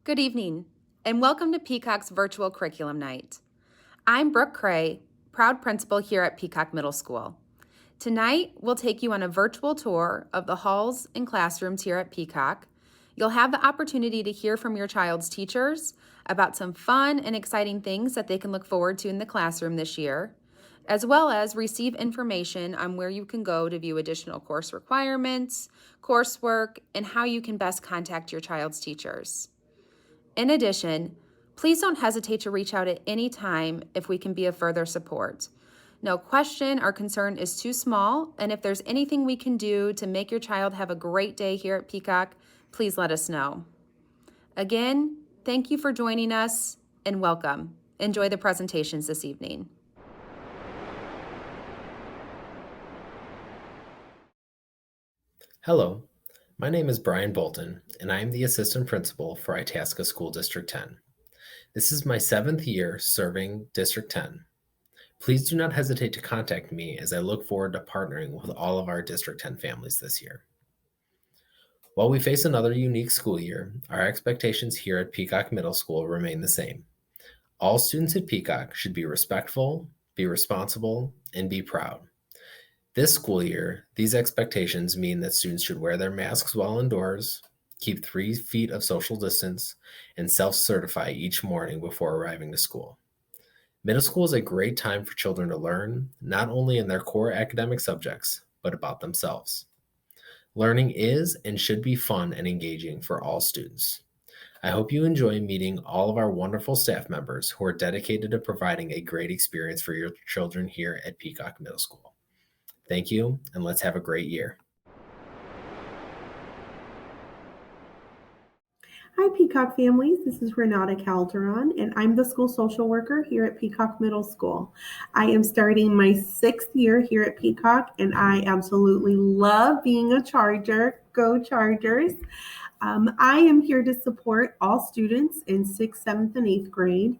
Good evening, and welcome to Peacock's Virtual Curriculum Night. I'm Brooke Cray, proud principal here at Peacock Middle School. Tonight, we'll take you on a virtual tour of the halls and classrooms here at Peacock. You'll have the opportunity to hear from your child's teachers about some fun and exciting things that they can look forward to in the classroom this year, as well as receive information on where you can go to view additional course requirements, coursework, and how you can best contact your child's teachers. In addition, please don't hesitate to reach out at any time if we can be of further support. No question or concern is too small, and if there's anything we can do to make your child have a great day here at Peacock, please let us know. Again, thank you for joining us and welcome. Enjoy the presentations this evening. Hello, my name is Brian Bolton, and I am the assistant principal for Itasca School District 10. This is my 7th year serving District 10. Please do not hesitate to contact me as I look forward to partnering with all of our District 10 families this year. While we face another unique school year, our expectations here at Peacock Middle School remain the same. All students at Peacock should be respectful, be responsible, and be proud. This school year, these expectations mean that students should wear their masks while indoors, keep 3 feet of social distance, and self-certify each morning before arriving to school. Middle school is a great time for children to learn, not only in their core academic subjects, but about themselves. Learning is and should be fun and engaging for all students. I hope you enjoy meeting all of our wonderful staff members who are dedicated to providing a great experience for your children here at Peacock Middle School. Thank you, and let's have a great year. Hi, Peacock families. This is Renata Calderon, and I'm the school social worker here at Peacock Middle School. I am starting my 6th year here at Peacock, and I absolutely love being a Charger. Go Chargers! I am here to support all students in 6th, 7th, and 8th grade.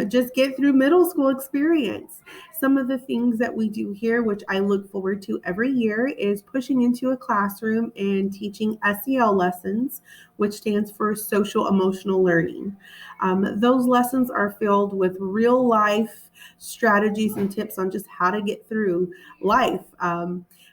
Just get through middle school experience. Some of the things that we do here, which I look forward to every year, is pushing into a classroom and teaching SEL lessons, which stands for social emotional learning. Those lessons are filled with real life strategies and tips on just how to get through life.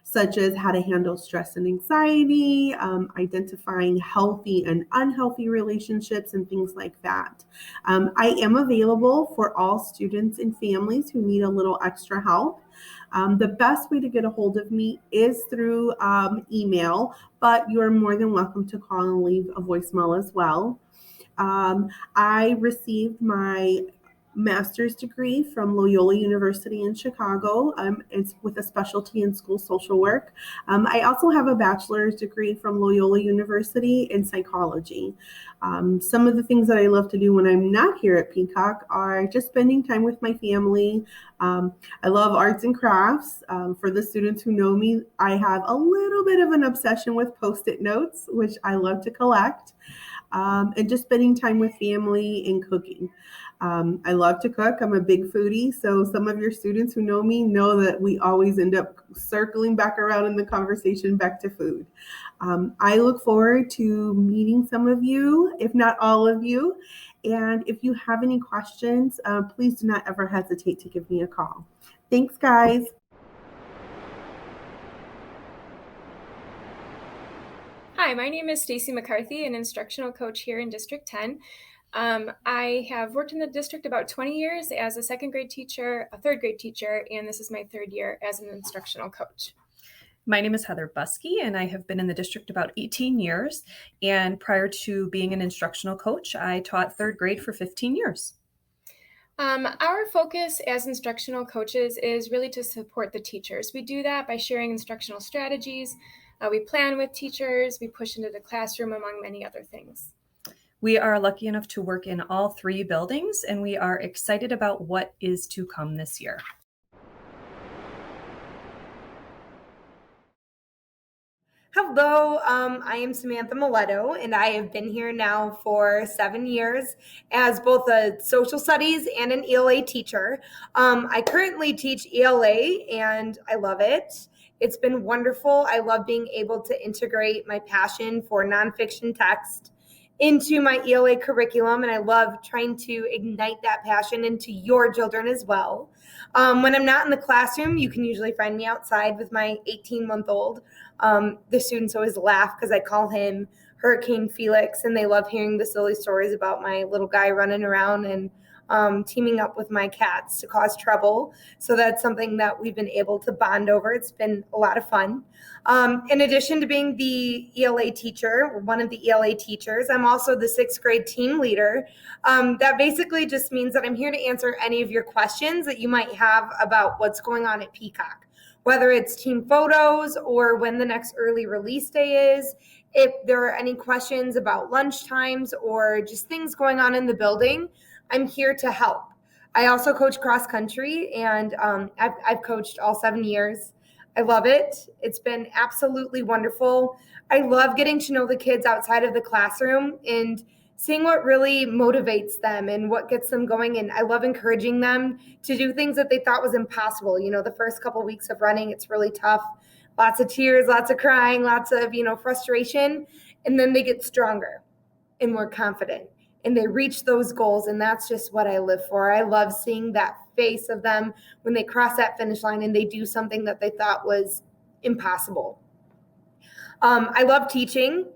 Such as how to handle stress and anxiety, identifying healthy and unhealthy relationships, and things like that. I am available for all students and families who need a little extra help. The best way to get a hold of me is through email, but you're more than welcome to call and leave a voicemail as well. I received my master's degree from Loyola University in Chicago. It's with a specialty in school social work. I also have a bachelor's degree from Loyola University in psychology. Some of the things that I love to do when I'm not here at Peacock are just spending time with my family. I love arts and crafts. For the students who know me, I have a little bit of an obsession with Post-it notes, which I love to collect. And just spending time with family and cooking. I love to cook. I'm a big foodie, so some of your students who know me know that we always end up circling back around in the conversation back to food. I look forward to meeting some of you, if not all of you. And if you have any questions, please do not ever hesitate to give me a call. Thanks, guys. Hi, my name is Stacy McCarthy, an instructional coach here in District 10. I have worked in the district about 20 years as a 2nd grade teacher, a 3rd grade teacher, and this is my 3rd year as an instructional coach. My name is Heather Buskey, and I have been in the district about 18 years. And prior to being an instructional coach, I taught 3rd grade for 15 years. Our focus as instructional coaches is really to support the teachers. We do that by sharing instructional strategies. We plan with teachers, we push into the classroom, among many other things. We are lucky enough to work in all 3 buildings, and we are excited about what is to come this year. Hello. Although I am Samantha Miletto, and I have been here now for 7 years as both a social studies and an ELA teacher. I currently teach ELA, and I love it. It's been wonderful. I love being able to integrate my passion for nonfiction text into my ELA curriculum, and I love trying to ignite that passion into your children as well. When I'm not in the classroom, you can usually find me outside with my 18-month-old. The students always laugh because I call him Hurricane Felix, and they love hearing the silly stories about my little guy running around and teaming up with my cats to cause trouble. So that's something that we've been able to bond over. It's been a lot of fun. In addition to being the ELA teacher, one of the ELA teachers, I'm also the 6th grade team leader. That basically just means that I'm here to answer any of your questions that you might have about what's going on at Peacock, whether it's team photos or when the next early release day is. If there are any questions about lunch times or just things going on in the building, I'm here to help. I also coach cross country, and I've coached all 7 years. I love it. It's been absolutely wonderful. I love getting to know the kids outside of the classroom and seeing what really motivates them and what gets them going. And I love encouraging them to do things that they thought was impossible. You know, the first couple weeks of running, it's really tough. Lots of tears, lots of crying, lots of, frustration. And then they get stronger and more confident, and they reach those goals. And that's just what I live for. I love seeing that face of them when they cross that finish line and they do something that they thought was impossible. I love teaching,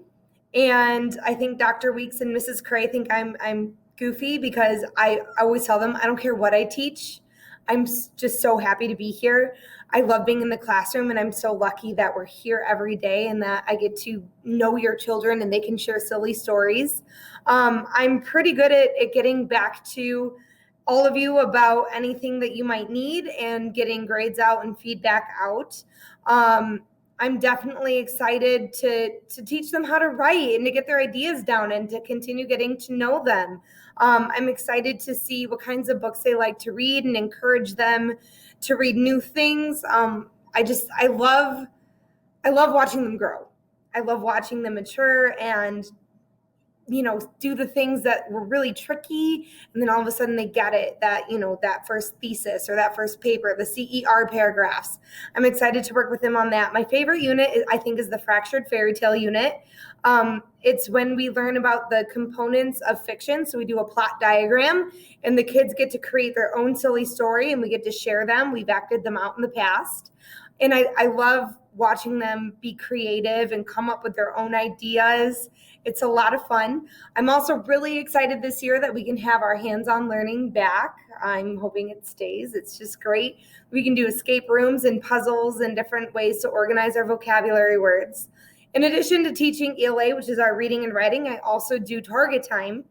and I think Dr. Weeks and Mrs. Cray think I'm goofy because I always tell them I don't care what I teach. I'm just so happy to be here. I love being in the classroom, and I'm so lucky that we're here every day and that I get to know your children and they can share silly stories. I'm pretty good at getting back to all of you about anything that you might need and getting grades out and feedback out. I'm definitely excited to teach them how to write and to get their ideas down and to continue getting to know them. I'm excited to see what kinds of books they like to read and encourage them to read new things. I love watching them grow. I love watching them mature and do the things that were really tricky, and then all of a sudden they get it, that that first thesis or that first paper, the CER paragraphs. I'm excited to work with them on that. My favorite unit I think is the fractured fairy tale unit. It's when we learn about the components of fiction. So we do a plot diagram and the kids get to create their own silly story and we get to share them. We've acted them out in the past. And I love watching them be creative and come up with their own ideas. It's a lot of fun. I'm also really excited this year that we can have our hands-on learning back. I'm hoping it stays. It's just great. We can do escape rooms and puzzles and different ways to organize our vocabulary words. In addition to teaching ELA, which is our reading and writing, I also do target time.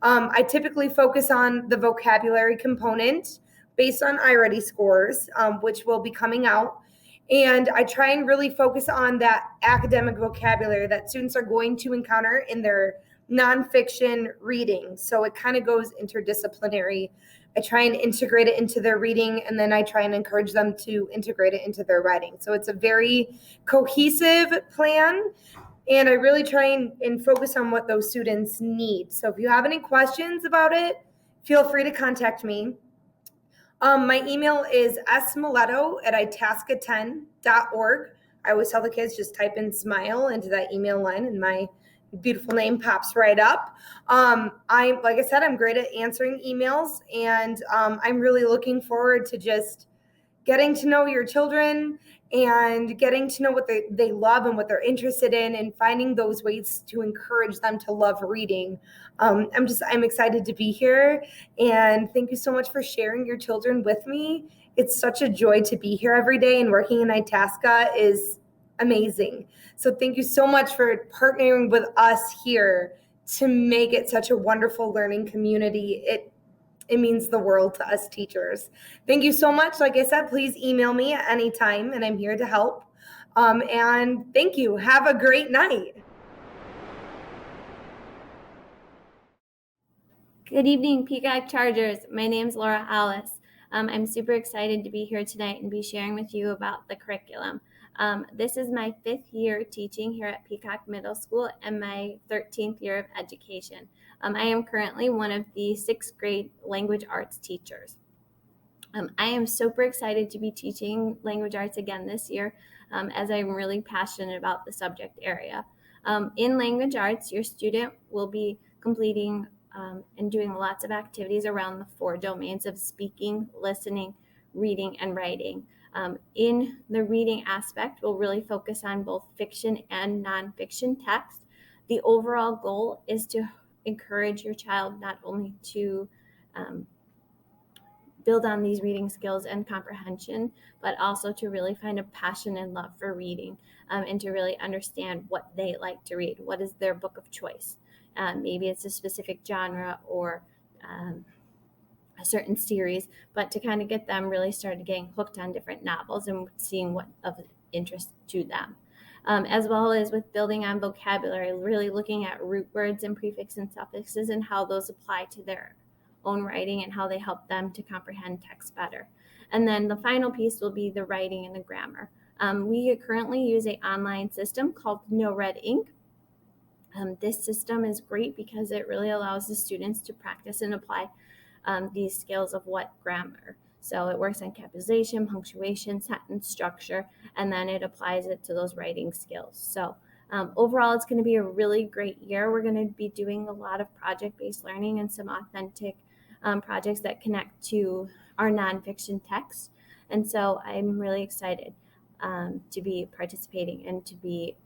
I typically focus on the vocabulary component based on iReady scores, which will be coming out. And I try and really focus on that academic vocabulary that students are going to encounter in their nonfiction reading. So it kind of goes interdisciplinary. I try and integrate it into their reading, and then I try and encourage them to integrate it into their writing. So it's a very cohesive plan, and I really try and focus on what those students need. So if you have any questions about it, feel free to contact me. My email is smiletto@itasca10.org. I always tell the kids, just type in smile into that email line and my beautiful name pops right up. Like I said, I'm great at answering emails, and I'm really looking forward to just getting to know your children and getting to know what they love and what they're interested in, and finding those ways to encourage them to love reading. I'm excited to be here, and thank you so much for sharing your children with me. It's such a joy to be here every day, and working in Itasca is amazing. So thank you so much for partnering with us here to make it such a wonderful learning community. It means the world to us teachers. Thank you so much. Like I said, please email me at any time, and I'm here to help. And thank you. Have a great night. Good evening, Peacock Chargers. My name's Laura Alice. I'm super excited to be here tonight and be sharing with you about the curriculum. This is my 5th year teaching here at Peacock Middle School and my 13th year of education. I am currently one of the 6th grade language arts teachers. I am super excited to be teaching language arts again this year, as I'm really passionate about the subject area. In language arts, your student will be completing and doing lots of activities around the 4 domains of speaking, listening, reading, and writing. In the reading aspect, we'll really focus on both fiction and nonfiction text. The overall goal is to encourage your child not only to build on these reading skills and comprehension, but also to really find a passion and love for reading, and to really understand what they like to read. What is their book of choice? Maybe it's a specific genre or a certain series, but to kind of get them really started getting hooked on different novels and seeing what of interest to them. As well as with building on vocabulary, really looking at root words and prefixes and suffixes and how those apply to their own writing and how they help them to comprehend text better. And then the final piece will be the writing and the grammar. We currently use an online system called No Red Ink. This system is great because it really allows the students to practice and apply these skills of what grammar. So it works on capitalization, punctuation, sentence structure, and then it applies it to those writing skills. So overall, it's going to be a really great year. We're going to be doing a lot of project-based learning and some authentic projects that connect to our nonfiction text. And so I'm really excited to be participating and to be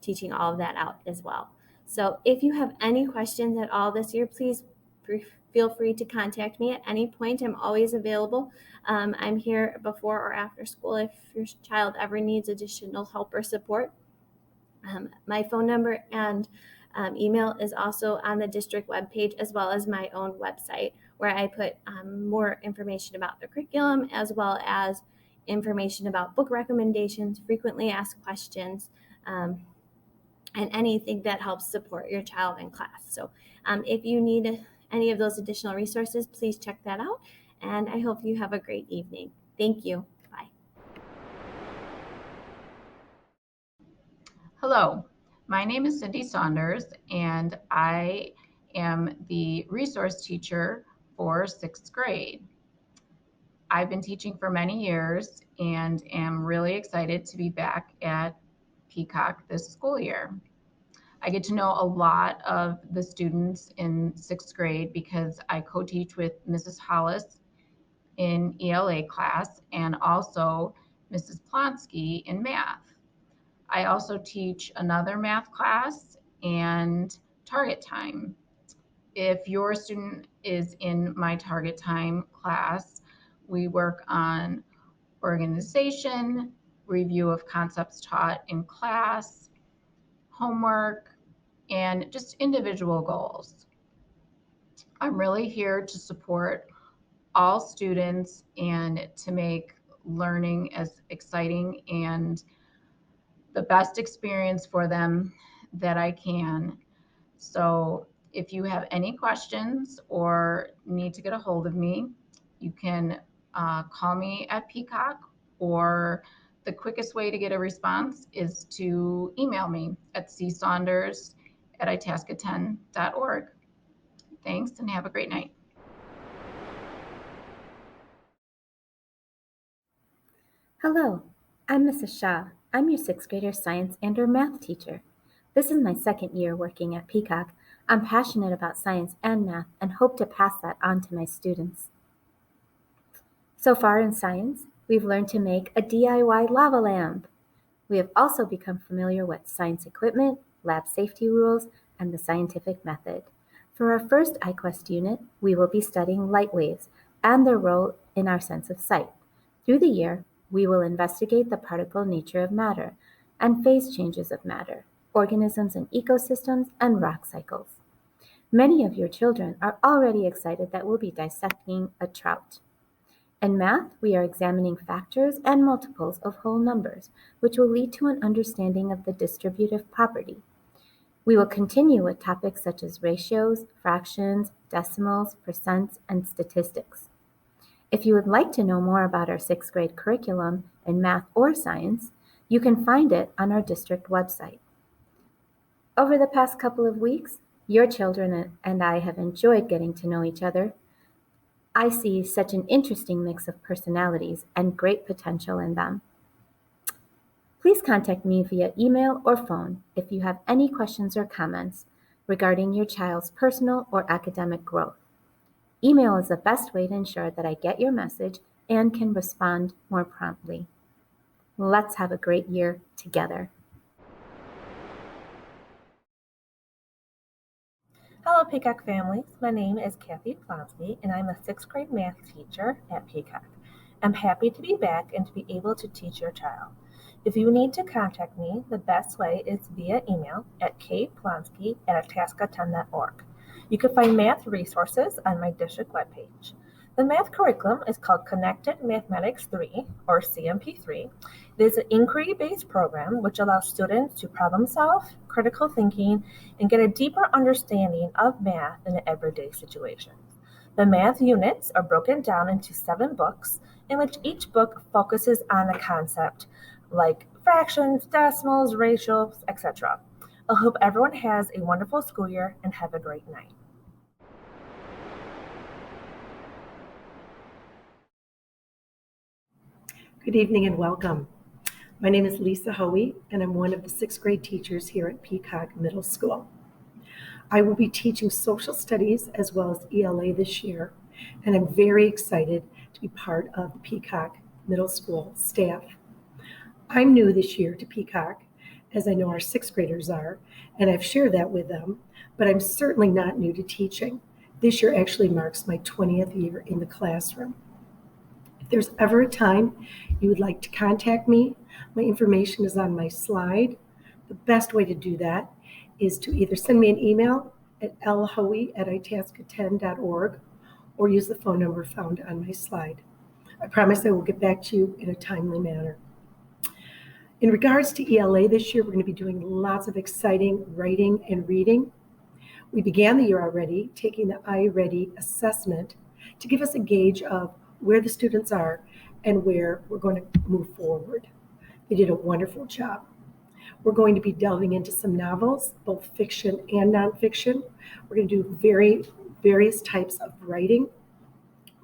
teaching all of that out as well. So if you have any questions at all this year, please feel free to contact me at any point. I'm always available. I'm here before or after school if your child ever needs additional help or support. My phone number and email is also on the district webpage, as well as my own website, where I put more information about the curriculum, as well as information about book recommendations, frequently asked questions, and anything that helps support your child in class. So if you need any of those additional resources, please check that out. And I hope you have a great evening. Thank you. Bye. Hello, my name is Cindy Saunders, and I am the resource teacher for 6th grade. I've been teaching for many years and am really excited to be back at Peacock this school year. I get to know a lot of the students in 6th grade because I co-teach with Mrs. Hollis in ELA class and also Mrs. Plonsky in math. I also teach another math class and target time. If your student is in my target time class, we work on organization, review of concepts taught in class, homework, and just individual goals. I'm really here to support all students and to make learning as exciting and the best experience for them that I can. So if you have any questions or need to get a hold of me, you can call me at Peacock, or the quickest way to get a response is to email me at csaunders@itasca10.org. Thanks and have a great night. Hello, I'm Mrs. Shaw. I'm your 6th grader science and or math teacher. This is my 2nd year working at Peacock. I'm passionate about science and math and hope to pass that on to my students. So far in science, we've learned to make a DIY lava lamp. We have also become familiar with science equipment, lab safety rules, and the scientific method. For our first iQuest unit, we will be studying light waves and their role in our sense of sight. Through the year, we will investigate the particle nature of matter and phase changes of matter, organisms and ecosystems, and rock cycles. Many of your children are already excited that we'll be dissecting a trout. In math, we are examining factors and multiples of whole numbers, which will lead to an understanding of the distributive property. We will continue with topics such as ratios, fractions, decimals, percents, and statistics. If you would like to know more about our 6th grade curriculum in math or science, You can find it on our district website. Over the past couple of weeks, your children and I have enjoyed getting to know each other. I see such an interesting mix of personalities and great potential in them. Please contact me via email or phone if you have any questions or comments regarding your child's personal or academic growth. Email is the best way to ensure that I get your message and can respond more promptly. Let's have a great year together. Hello, Peacock families. My name is Kathy Plonsky, and I'm a 6th grade math teacher at Peacock. I'm happy to be back and to be able to teach your child. If you need to contact me, the best way is via email at kplonsky@itasca10.org. You can find math resources on my district webpage. The math curriculum is called Connected Mathematics 3, or CMP3. It is an inquiry-based program which allows students to problem solve, critical thinking, and get a deeper understanding of math in everyday situations. The math units are broken down into 7 books, in which each book focuses on a concept like fractions, decimals, ratios, etc. I hope everyone has a wonderful school year and have a great night. Good evening and welcome. My name is Lisa Hoey, and I'm one of the 6th grade teachers here at Peacock Middle School. I will be teaching social studies as well as ELA this year, and I'm very excited to be part of the Peacock Middle School staff. I'm new this year to Peacock, as I know our 6th graders are, and I've shared that with them, but I'm certainly not new to teaching. This year actually marks my 20th year in the classroom. If there's ever a time you would like to contact me, my information is on my slide. The best way to do that is to either send me an email at lhoey@itasca10.org or use the phone number found on my slide. I promise I will get back to you in a timely manner. In regards to ELA this year, we're going to be doing lots of exciting writing and reading. We began the year already taking the iReady assessment to give us a gauge of where the students are and where we're going to move forward. They did a wonderful job. We're going to be delving into some novels, both fiction and nonfiction. We're going to do various types of writing,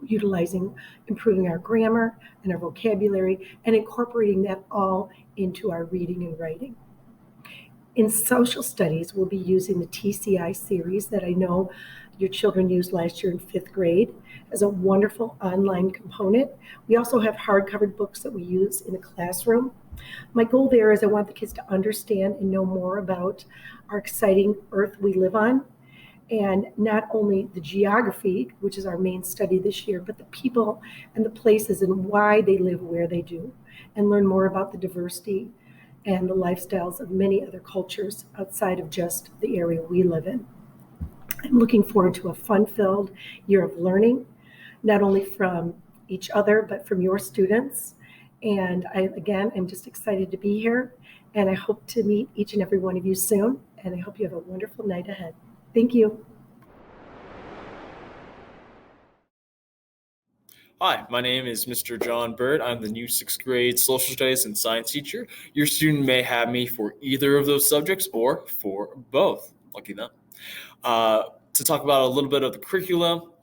improving our grammar and our vocabulary, and incorporating that all into our reading and writing. In social studies, we'll be using the TCI series that I know your children used last year in 5th grade as a wonderful online component. We also have hard-covered books that we use in the classroom. My goal there is I want the kids to understand and know more about our exciting earth we live on, and not only the geography, which is our main study this year, but the people and the places and why they live where they do, and learn more about the diversity and the lifestyles of many other cultures outside of just the area we live in. I'm looking forward to a fun-filled year of learning, not only from each other, but from your students. And I'm just excited to be here, and I hope to meet each and every one of you soon, and I hope you have a wonderful night ahead. Thank you. Hi, my name is Mr. John Bird. I'm the new 6th grade social studies and science teacher. Your student may have me for either of those subjects or for both. Lucky them. To talk about a little bit of the curriculum.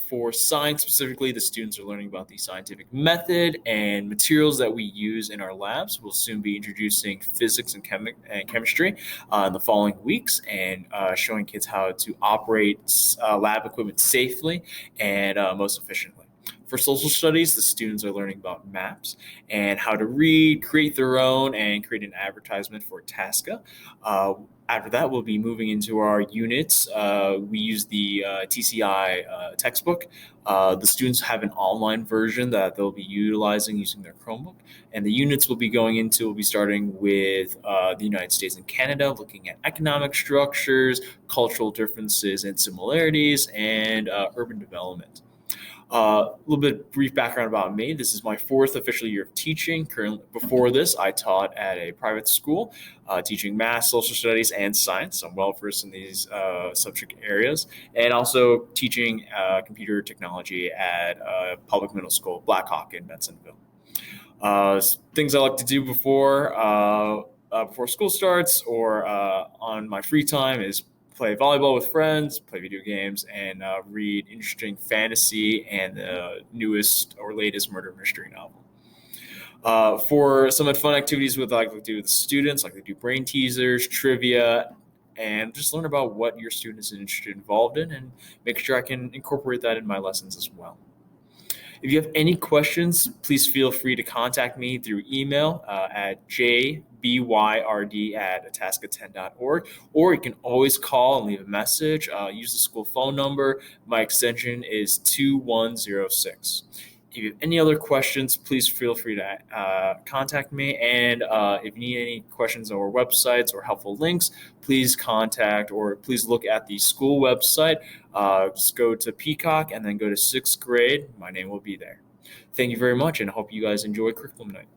For science specifically, the students are learning about the scientific method and materials that we use in our labs. We'll soon be introducing physics and chemistry in the following weeks, and showing kids how to operate lab equipment safely and most efficiently. For social studies, the students are learning about maps and how to read, create their own, and create an advertisement for Tasca. After that, we'll be moving into our units. We use the TCI textbook. The students have an online version that they'll be utilizing using their Chromebook. And the units we'll be starting with the United States and Canada, looking at economic structures, cultural differences and similarities, and urban development. A little bit brief background about me. This is my 4th official year of teaching. Before this, I taught at a private school, teaching math, social studies, and science. I'm well versed in these subject areas, and also teaching computer technology at public middle school, Blackhawk in Bensonville. Things I like to do before school starts or on my free time is play volleyball with friends, play video games, and read interesting fantasy and the newest or latest murder mystery novel. For some fun activities I like to do with students, like to do brain teasers, trivia, and just learn about what your student is involved in and make sure I can incorporate that in my lessons as well. If you have any questions, please feel free to contact me through email at jbyrd@itasca10.org, or you can always call and leave a message. Use the school phone number. My extension is 2106. If you have any other questions, please feel free to contact me. And if you need any questions or websites or helpful links, please contact or please look at the school website. Just go to Peacock and then go to 6th grade. My name will be there. Thank you very much, and I hope you guys enjoy Curriculum Night.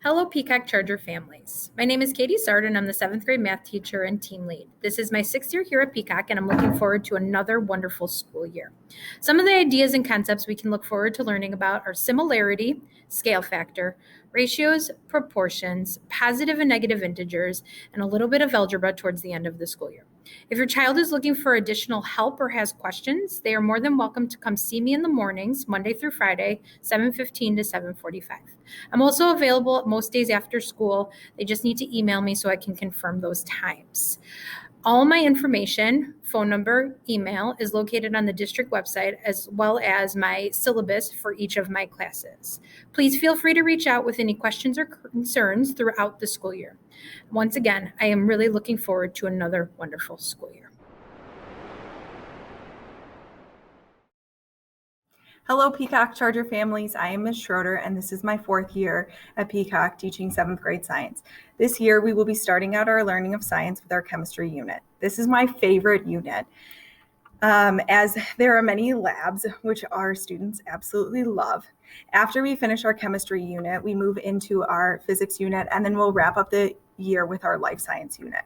Hello, Peacock Charger families. My name is Katie Sard, and I'm the 7th grade math teacher and team lead. This is my 6th year here at Peacock, and I'm looking forward to another wonderful school year. Some of the ideas and concepts we can look forward to learning about are similarity, scale factor, ratios, proportions, positive and negative integers, and a little bit of algebra towards the end of the school year. If your child is looking for additional help or has questions, they are more than welcome to come see me in the mornings, Monday through Friday, 7:15 to 7:45. I'm also available most days after school. They just need to email me so I can confirm those times. All my information, phone number, email is located on the district website, as well as my syllabus for each of my classes. Please feel free to reach out with any questions or concerns throughout the school year. Once again, I am really looking forward to another wonderful school year. Hello, Peacock Charger families. I am Ms. Schroeder, and this is my 4th year at Peacock teaching 7th grade science. This year, we will be starting out our learning of science with our chemistry unit. This is my favorite unit, as there are many labs, which our students absolutely love. After we finish our chemistry unit, we move into our physics unit, and then we'll wrap up the year with our life science unit.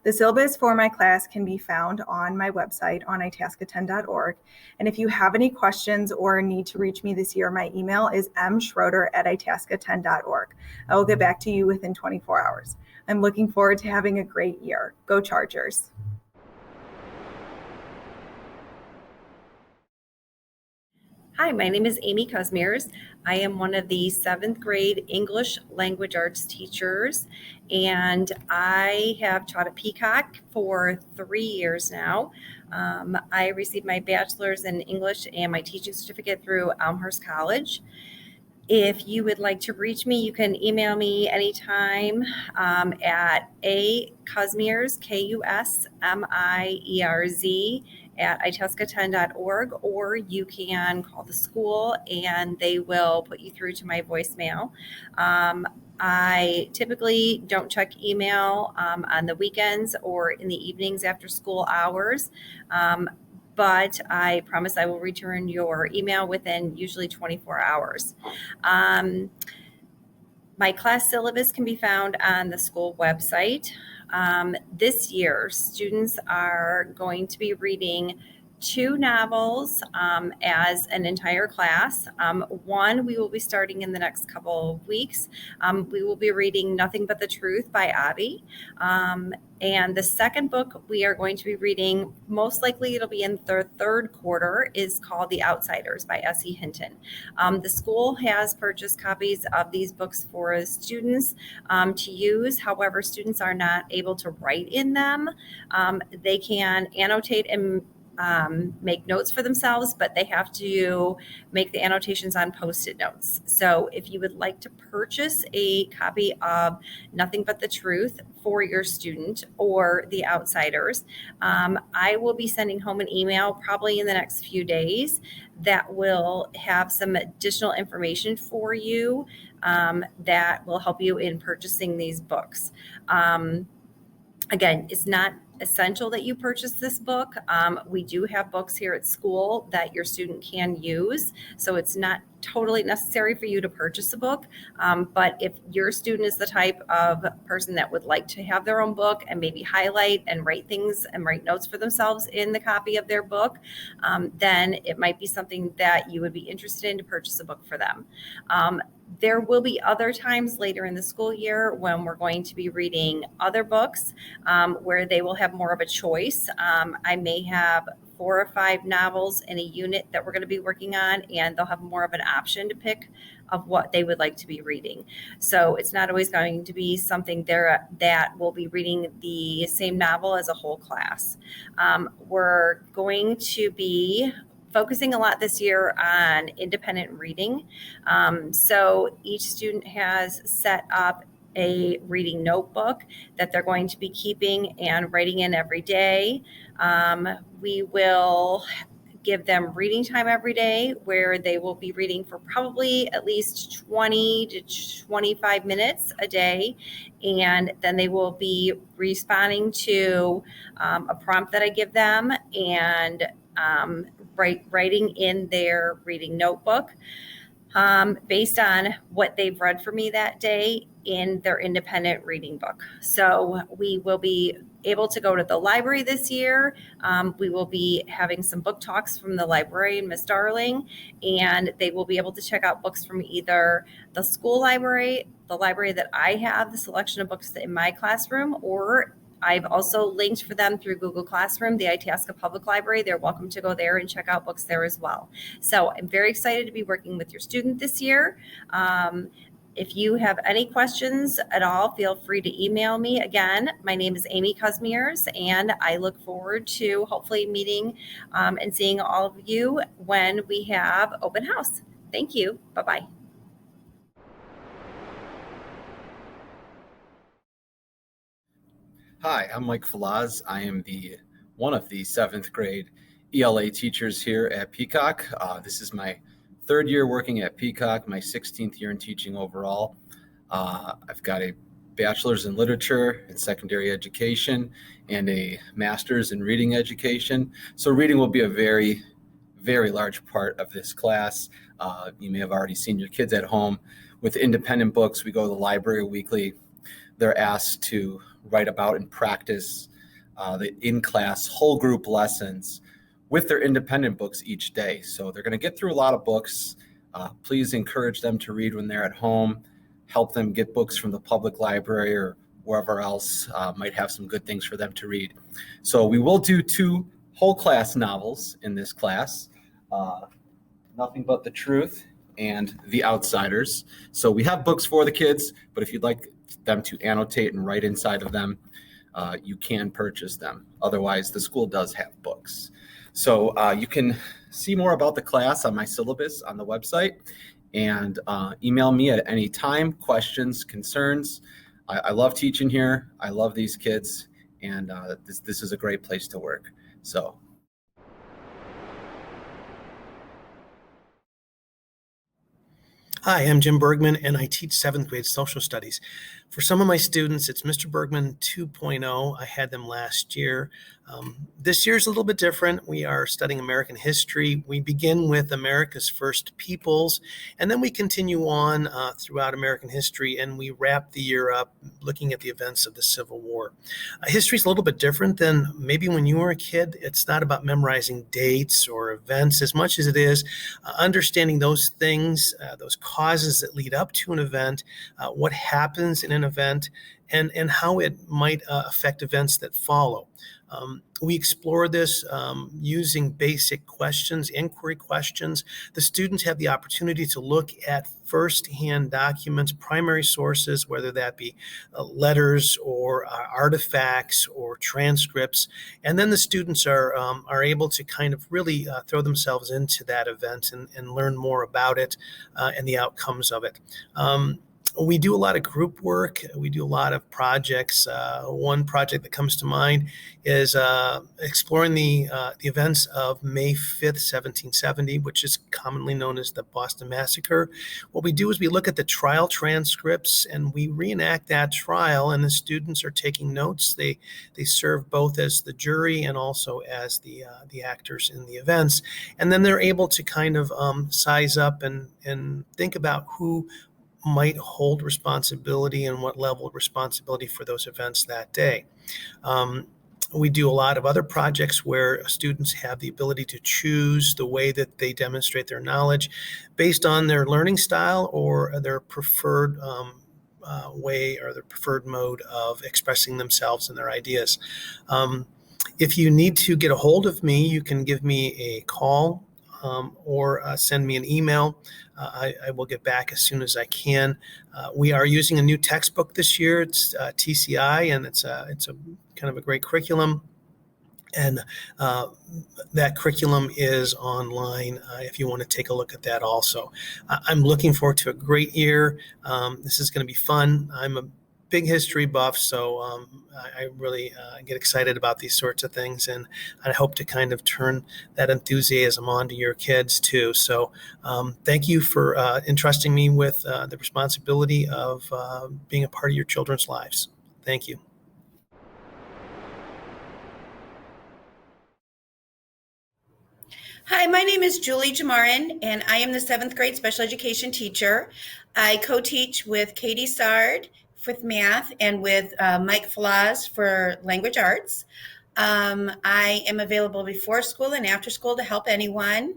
The syllabus for my class can be found on my website on itasca10.org. And if you have any questions or need to reach me this year, my email is mschroeder@itasca10.org. I will get back to you within 24 hours. I'm looking forward to having a great year. Go Chargers. Hi, my name is Amy Cosmers. I am one of the 7th grade English language arts teachers, and I have taught at Peacock for 3 years now. I received my bachelor's in English and my teaching certificate through Elmhurst College. If you would like to reach me, you can email me anytime at acosmierz, KUSMIERZ, @itasca10.org, or you can call the school and they will put you through to my voicemail. I typically don't check email on the weekends or in the evenings after school hours, but I promise I will return your email within usually 24 hours. My class syllabus can be found on the school website. This year, students are going to be reading 2 novels as an entire class. One we will be starting in the next couple of weeks. We will be reading Nothing But the Truth by Abby. And the second book we are going to be reading, most likely it'll be in the 3rd quarter, is called The Outsiders by S.E. Hinton. The school has purchased copies of these books for students to use. However, students are not able to write in them. They can annotate and make notes for themselves, but they have to make the annotations on Post-it notes. So if you would like to purchase a copy of Nothing But the Truth for your student or The Outsiders, I will be sending home an email probably in the next few days that will have some additional information for you that will help you in purchasing these books. Again, it's not essential that you purchase this book. We do have books here at school that your student can use, so it's not totally necessary for you to purchase a book. But if your student is the type of person that would like to have their own book and maybe highlight and write things and write notes for themselves in the copy of their book, then it might be something that you would be interested in to purchase a book for them. There will be other times later in the school year when we're going to be reading other books where they will have more of a choice. I may have 4 or 5 novels in a unit that we're going to be working on, and they'll have more of an option to pick of what they would like to be reading. So it's not always going to be something there that will be reading the same novel as a whole class. We're going to be focusing a lot this year on independent reading. So each student has set up a reading notebook that they're going to be keeping and writing in every day. We will give them reading time every day where they will be reading for probably at least 20 to 25 minutes a day. And then they will be responding to a prompt that I give them and writing in their reading notebook based on what they've read for me that day in their independent reading book. So we will be able to go to the library this year. We will be having some book talks from the librarian, Miss Darling, and they will be able to check out books from either the school library, the library that I have, the selection of books in my classroom, or I've also linked for them through Google Classroom, the Itasca Public Library. They're welcome to go there and check out books there as well. So I'm very excited to be working with your student this year. If you have any questions at all, feel free to email me. Again, my name is Amy Kuzmiers, and I look forward to hopefully meeting and seeing all of you when we have open house. Thank you. Bye-bye. Hi, I'm Mike Falaz. I am one of the 7th grade ELA teachers here at Peacock. This is my 3rd year working at Peacock, my 16th year in teaching overall. I've got a bachelor's in literature and secondary education and a master's in reading education. So reading will be a very, very large part of this class. You may have already seen your kids at home with independent books. We go to the library weekly. They're asked to write about and practice the in-class whole group lessons with their independent books each day. So they're going to get through a lot of books. Please encourage them to read when they're at home. Help them get books from the public library or wherever else might have some good things for them to read. So we will do 2 whole class novels in this class, Nothing But the Truth and The Outsiders. So we have books for the kids, but if you'd like them to annotate and write inside of them, you can purchase them. Otherwise, the school does have books. So you can see more about the class on my syllabus on the website, and email me at any time, questions, concerns. I love teaching here. I love these kids, and this is a great place to work. So. Hi, I'm Jim Bergman, and I teach 7th grade social studies. For some of my students, it's Mr. Bergman 2.0. I had them last year. This year's a little bit different. We are studying American history. We begin with America's first peoples, and then we continue on throughout American history, and we wrap the year up looking at the events of the Civil War. History is a little bit different than maybe when you were a kid. It's not about memorizing dates or events as much as it is understanding those things, those causes that lead up to an event, what happens in an event, and how it might affect events that follow. We explore this using basic questions, inquiry questions. The students have the opportunity to look at first-hand documents, primary sources, whether that be letters or artifacts or transcripts, and then the students are able to kind of really throw themselves into that event and learn more about it and the outcomes of it. We do a lot of group work. We do a lot of projects. One project that comes to mind is exploring the events of May 5th, 1770, which is commonly known as the Boston Massacre. What we do is we look at the trial transcripts and we reenact that trial, and the students are taking notes. They serve both as the jury and also as the actors in the events. And then they're able to kind of size up and think about who might hold responsibility and what level of responsibility for those events that day. We do a lot of other projects where students have the ability to choose the way that they demonstrate their knowledge based on their learning style or their preferred way or their preferred mode of expressing themselves and their ideas. If you need to get a hold of me, you can give me a call or send me an email. I will get back as soon as I can. We are using a new textbook this year. It's TCI, and it's a kind of a great curriculum. And that curriculum is online if you want to take a look at that also. I'm looking forward to a great year. This is going to be fun. I'm a big history buff, so I really get excited about these sorts of things, and I hope to kind of turn that enthusiasm on to your kids too. So thank you for entrusting me with the responsibility of being a part of your children's lives. Thank you. Hi, my name is Julie Jamarin, and I am the 7th grade special education teacher. I co-teach with Katie Sard with math and with Mike Flaz for language arts. I am available before school and after school to help anyone.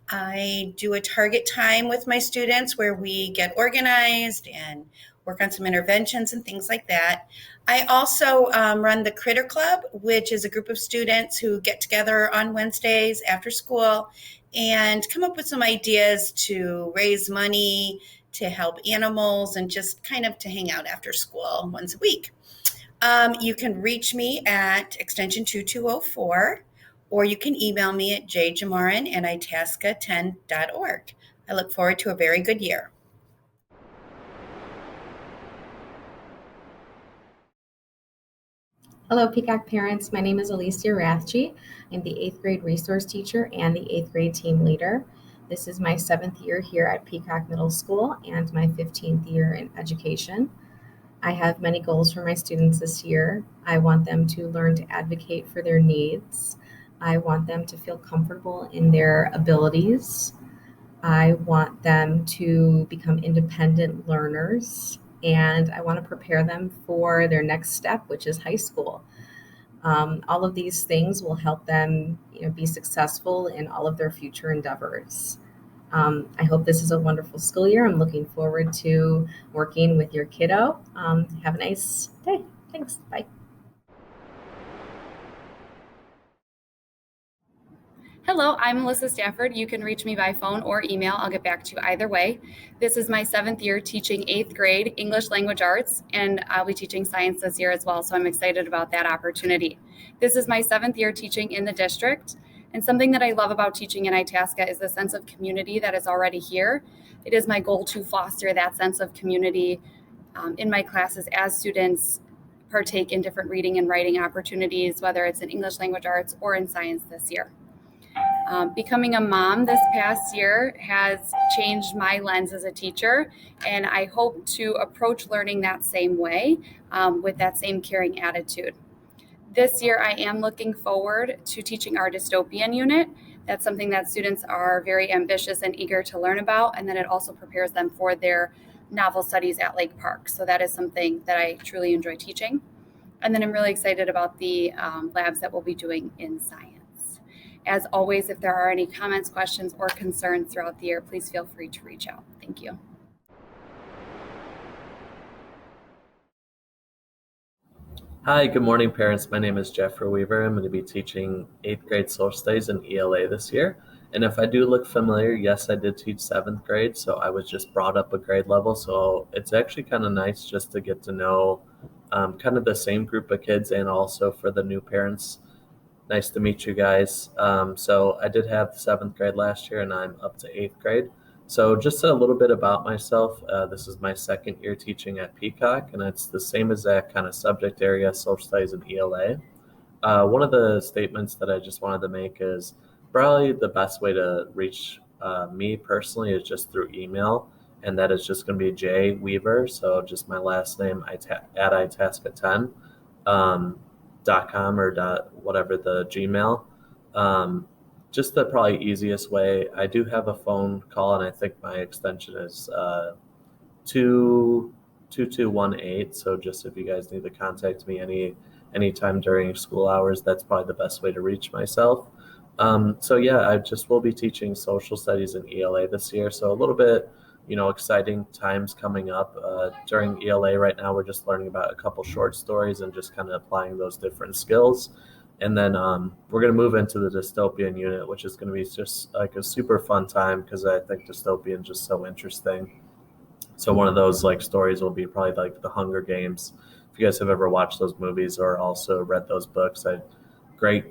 I do a target time with my students where we get organized and work on some interventions and things like that. I also run the Critter Club, which is a group of students who get together on Wednesdays after school and come up with some ideas to raise money, to help animals, and just kind of to hang out after school once a week. You can reach me at extension 2204, or you can email me at jjamarin@itasca10.org. I look forward to a very good year. Hello, Peacock parents. My name is Alicia Rathje. I'm the 8th grade resource teacher and the 8th grade team leader. This is my 7th year here at Peacock Middle School and my 15th year in education. I have many goals for my students this year. I want them to learn to advocate for their needs. I want them to feel comfortable in their abilities. I want them to become independent learners, and I want to prepare them for their next step, which is high school. All of these things will help them, be successful in all of their future endeavors. I hope this is a wonderful school year. I'm looking forward to working with your kiddo. Have a nice day. Thanks. Bye. Hello, I'm Melissa Stafford. You can reach me by phone or email. I'll get back to you either way. This is my 7th year teaching 8th grade English language arts, and I'll be teaching science this year as well, so I'm excited about that opportunity. This is my 7th year teaching in the district, and something that I love about teaching in Itasca is the sense of community that is already here. It is my goal to foster that sense of community in my classes as students partake in different reading and writing opportunities, whether it's in English language arts or in science this year. Becoming a mom this past year has changed my lens as a teacher, and I hope to approach learning that same way with that same caring attitude. This year, I am looking forward to teaching our dystopian unit. That's something that students are very ambitious and eager to learn about, and then it also prepares them for their novel studies at Lake Park. So that is something that I truly enjoy teaching. And then I'm really excited about the labs that we'll be doing in science. As always, if there are any comments, questions, or concerns throughout the year, please feel free to reach out. Thank you. Hi, good morning, parents. My name is Jeffrey Weaver. I'm going to be teaching 8th grade social studies and ELA this year. And if I do look familiar, yes, I did teach 7th grade, so I was just brought up a grade level. So it's actually kind of nice just to get to know kind of the same group of kids, and also for the new parents. Nice to meet you guys. So I did have 7th grade last year, and I'm up to 8th grade. So just a little bit about myself. This is my second year teaching at Peacock, and it's the same exact kind of subject area, social studies and ELA. One of the statements that I just wanted to make is probably the best way to reach me personally is just through email, and that is just going to be J Weaver, so just my last name at itasca10 .com or whatever the Gmail. Just the probably easiest way. I do have a phone call, and I think my extension is 2218. So just if you guys need to contact me anytime during school hours, that's probably the best way to reach myself. So yeah, I just will be teaching social studies and ELA this year. So a little bit, exciting times coming up. During ELA right now, we're just learning about a couple short stories and just kind of applying those different skills. And then we're going to move into the dystopian unit, which is going to be just like a super fun time because I think dystopian is just so interesting. So one of those like stories will be probably like the Hunger Games. If you guys have ever watched those movies or also read those books, great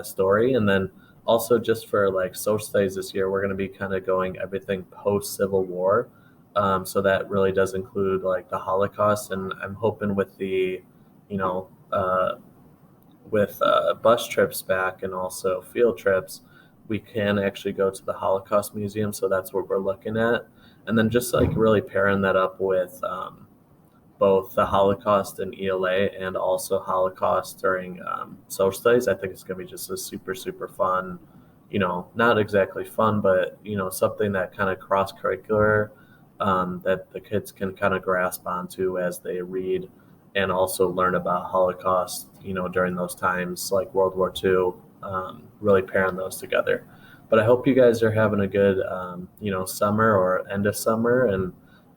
story. And then also just for like social studies this year, we're going to be kind of going everything post-Civil War. So that really does include like the Holocaust. And I'm hoping with the, bus trips back and also field trips, we can actually go to the Holocaust Museum. So that's what we're looking at. And then just like really pairing that up with both the Holocaust and ELA and also Holocaust during social studies, I think it's going to be just a super, super fun, not exactly fun, but, something that kind of cross-curricular that the kids can kind of grasp onto as they read and also learn about Holocaust, during those times like World War II, really pairing those together. But I hope you guys are having a good, summer or end of summer and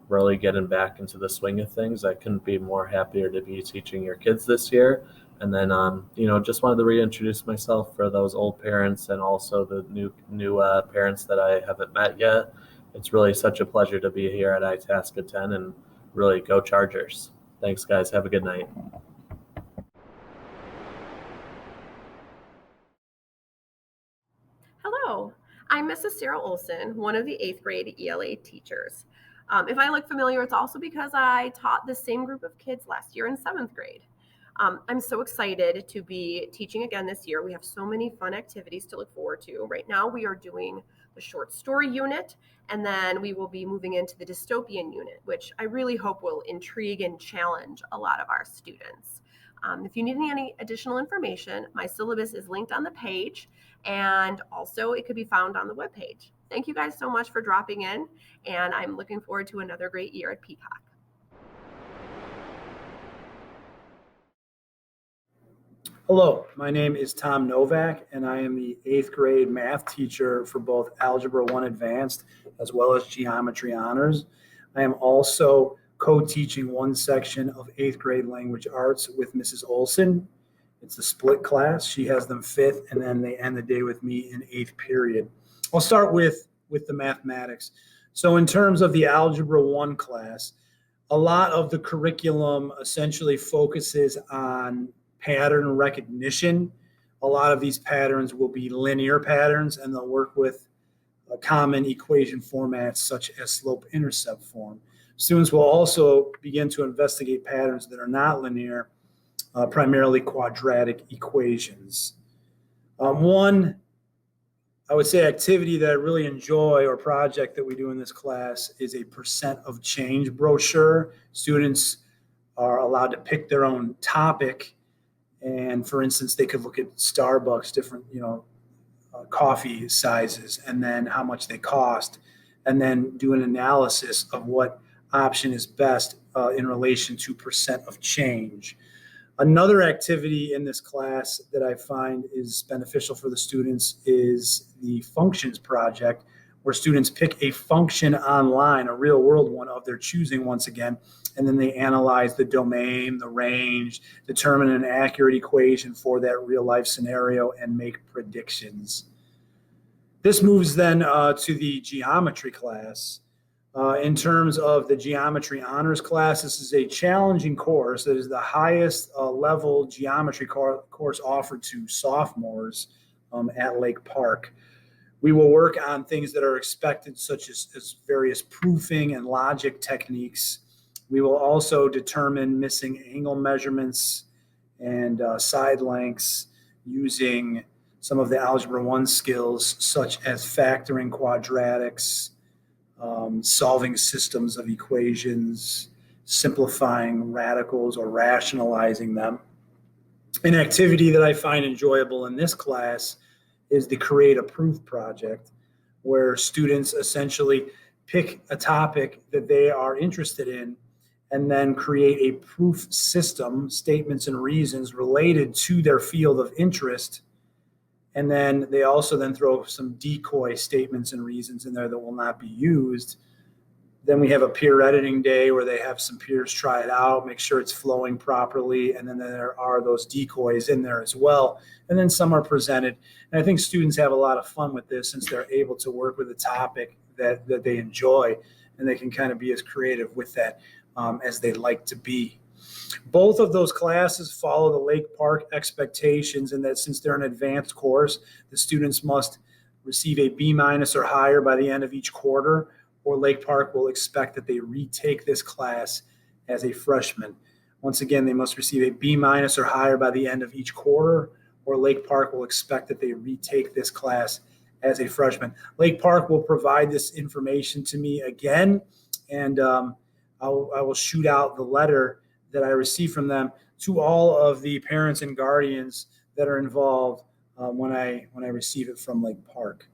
really getting back into the swing of things. I couldn't be more happier to be teaching your kids this year. And then, just wanted to reintroduce myself for those old parents and also the new parents that I haven't met yet. It's really such a pleasure to be here at Itasca 10 and really go Chargers. Thanks, guys. Have a good night. Hello, I'm Mrs. Sarah Olson, one of the 8th grade ELA teachers. If I look familiar, it's also because I taught the same group of kids last year in 7th grade. I'm so excited to be teaching again this year. We have so many fun activities to look forward to. Right now we are doing the short story unit, and then we will be moving into the dystopian unit, which I really hope will intrigue and challenge a lot of our students. If you need any additional information, my syllabus is linked on the page, and also it could be found on the webpage. Thank you guys so much for dropping in, and I'm looking forward to another great year at Peacock. Hello, my name is Tom Novak, and I am the 8th grade math teacher for both Algebra 1 Advanced as well as Geometry Honors. I am also co-teaching one section of 8th grade language arts with Mrs. Olson. It's a split class. She has them 5th, and then they end the day with me in 8th period. I'll start with the mathematics. So in terms of the Algebra 1 class, a lot of the curriculum essentially focuses on pattern recognition. A lot of these patterns will be linear patterns, and they'll work with common equation formats such as slope-intercept form. Students will also begin to investigate patterns that are not linear, primarily quadratic equations. One, I would say, activity that I really enjoy or project that we do in this class is a percent of change brochure. Students are allowed to pick their own topic. And for instance, they could look at Starbucks, different, coffee sizes, and then how much they cost, and then do an analysis of what option is best in relation to percent of change. Another activity in this class that I find is beneficial for the students is the functions project, where students pick a function online, a real world one of their choosing once again, and then they analyze the domain, the range, determine an accurate equation for that real life scenario, and make predictions. This moves then to the geometry class. In terms of the geometry honors class, this is a challenging course that is the highest level geometry course offered to sophomores at Lake Park. We will work on things that are expected, such as various proofing and logic techniques. We will also determine missing angle measurements and side lengths using some of the Algebra 1 skills, such as factoring quadratics, solving systems of equations, simplifying radicals or rationalizing them. An activity that I find enjoyable in this class is the Create a Proof project, where students essentially pick a topic that they are interested in and then create a proof system, statements and reasons related to their field of interest. And then they also then throw some decoy statements and reasons in there that will not be used. Then we have a peer editing day where they have some peers try it out, make sure it's flowing properly. And then there are those decoys in there as well. And then some are presented. And I think students have a lot of fun with this since they're able to work with a topic that they enjoy, and they can kind of be as creative with that as they like to be. Both of those classes follow the Lake Park expectations in that since they're an advanced course, the students must receive a B- or higher by the end of each quarter, or Lake Park will expect that they retake this class as a freshman. Once again, they must receive a B- or higher by the end of each quarter, or Lake Park will expect that they retake this class as a freshman. Lake Park will provide this information to me again, and I will shoot out the letter that I receive from them to all of the parents and guardians that are involved when I receive it from Lake Park.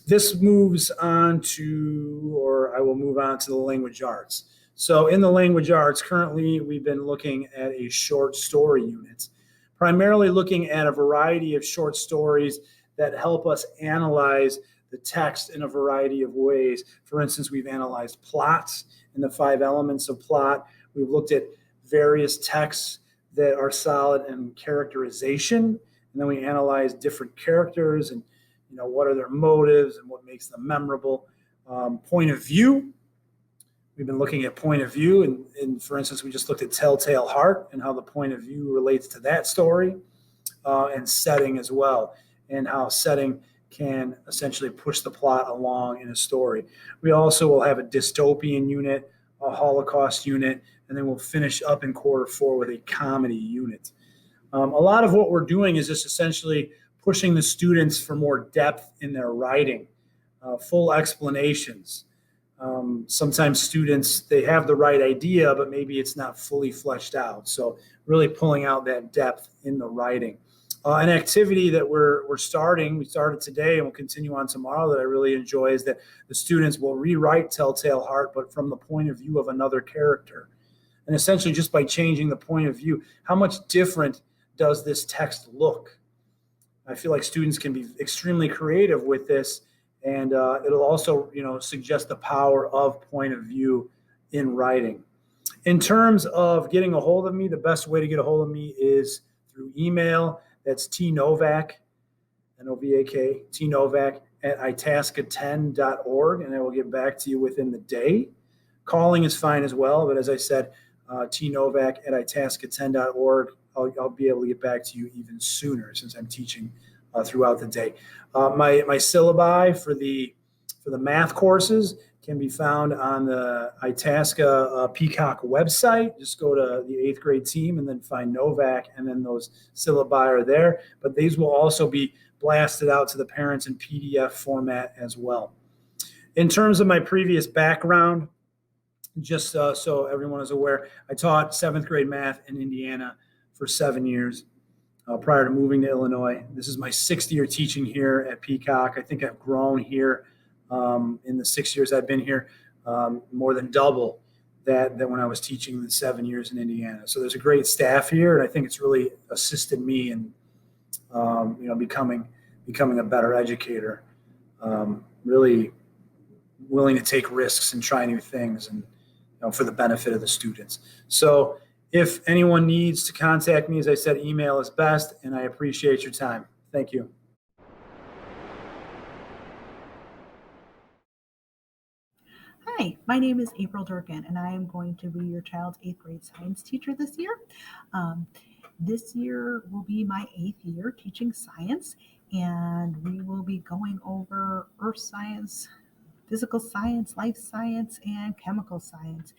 This moves on to, or I will move on to the language arts. So in the language arts, currently we've been looking at a short story unit, primarily looking at a variety of short stories that help us analyze the text in a variety of ways. For instance, we've analyzed plots and the 5 elements of plot. We've looked at various texts that are solid in characterization, and then we analyze different characters and what are their motives and what makes them memorable. Point of view. We've been looking at point of view, and for instance, we just looked at Telltale Heart and how the point of view relates to that story, and setting as well, and how setting can essentially push the plot along in a story. We also will have a dystopian unit, a Holocaust unit, and then we'll finish up in quarter 4 with a comedy unit. A lot of what we're doing is just essentially pushing the students for more depth in their writing, full explanations. Sometimes students, they have the right idea, but maybe it's not fully fleshed out. So really pulling out that depth in the writing. An activity that we started today and will continue on tomorrow that I really enjoy is that the students will rewrite Telltale Heart, but from the point of view of another character. And essentially just by changing the point of view, how much different does this text look? I feel like students can be extremely creative with this, and it'll also, suggest the power of point of view in writing. In terms of getting a hold of me, the best way to get a hold of me is through email. That's tnovak, N-O-V-A-K, tnovak @itasca10.org, and I will get back to you within the day. Calling is fine as well, but as I said, tnovak @itasca10.org. I'll be able to get back to you even sooner since I'm teaching throughout the day. My syllabi for the math courses can be found on the Itasca Peacock website. Just go to the 8th grade team and then find Novak, and then those syllabi are there. But these will also be blasted out to the parents in PDF format as well. In terms of my previous background, just so everyone is aware, I taught 7th grade math in Indiana for 7 years prior to moving to Illinois. This is my 6th year teaching here at Peacock. I think I've grown here in the 6 years I've been here more than double that when I was teaching the 7 years in Indiana. So there's a great staff here, and I think it's really assisted me in becoming a better educator. Really willing to take risks and try new things, and for the benefit of the students. So if anyone needs to contact me, as I said, email is best, and I appreciate your time. Thank you. Hi, my name is April Durkin, and I am going to be your child's 8th grade science teacher this year. This year will be my 8th year teaching science, and we will be going over earth science, physical science, life science, and chemical science.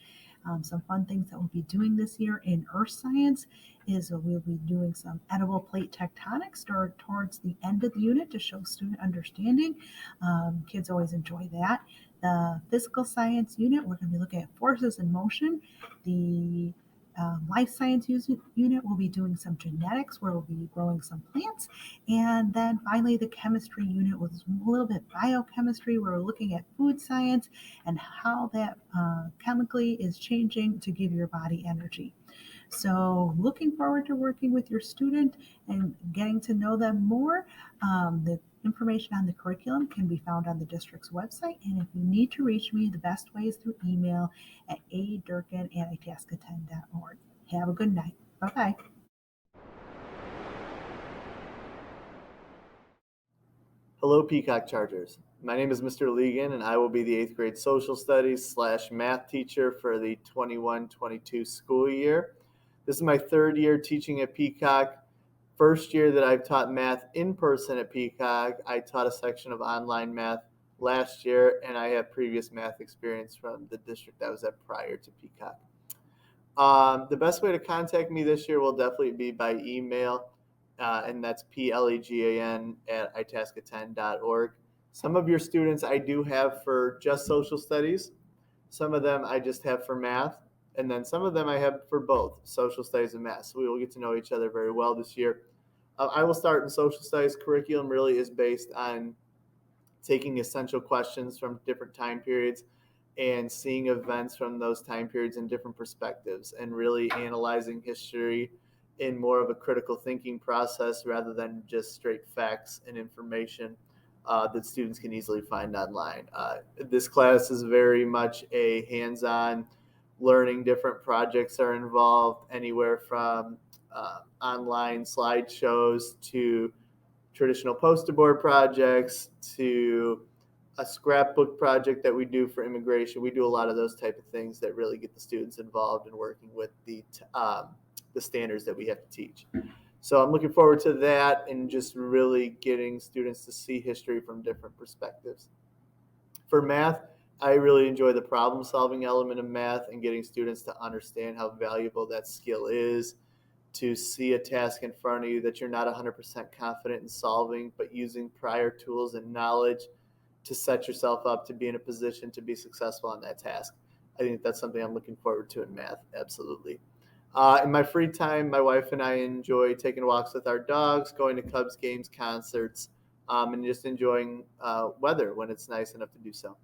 Some fun things that we'll be doing this year in earth science is we'll be doing some edible plate tectonics towards the end of the unit to show student understanding. Kids always enjoy that. The physical science unit, we're going to be looking at forces in motion. The life science unit will be doing some genetics where we'll be growing some plants. And then finally the chemistry unit was a little bit biochemistry where we're looking at food science and how that chemically is changing to give your body energy. So looking forward to working with your student and getting to know them more. The information on the curriculum can be found on the district's website. And if you need to reach me, the best way is through email at adurkin@itasca10.org. Have a good night. Bye-bye. Hello, Peacock Chargers. My name is Mr. Legan, and I will be the 8th grade social studies / math teacher for the 21-22 school year. This is my 3rd year teaching at Peacock. First year that I've taught math in person at Peacock. I taught a section of online math last year, and I have previous math experience from the district I was at prior to Peacock. The best way to contact me this year will definitely be by email, and that's plegan@itasca10.org. Some of your students I do have for just social studies. Some of them I just have for math. And then some of them I have for both social studies and math. So we will get to know each other very well this year. I will start in social studies. Curriculum really is based on taking essential questions from different time periods and seeing events from those time periods in different perspectives and really analyzing history in more of a critical thinking process rather than just straight facts and information that students can easily find online. This class is very much a hands-on learning. Different projects are involved, anywhere from online slideshows to traditional poster board projects to a scrapbook project that we do for immigration. We do a lot of those type of things that really get the students involved in working with the standards that we have to teach. So I'm looking forward to that and just really getting students to see history from different perspectives. For math, I really enjoy the problem-solving element of math and getting students to understand how valuable that skill is, to see a task in front of you that you're not 100% confident in solving, but using prior tools and knowledge to set yourself up to be in a position to be successful on that task. I think that's something I'm looking forward to in math, absolutely. In my free time, my wife and I enjoy taking walks with our dogs, going to Cubs games, concerts, and just enjoying weather when it's nice enough to do so.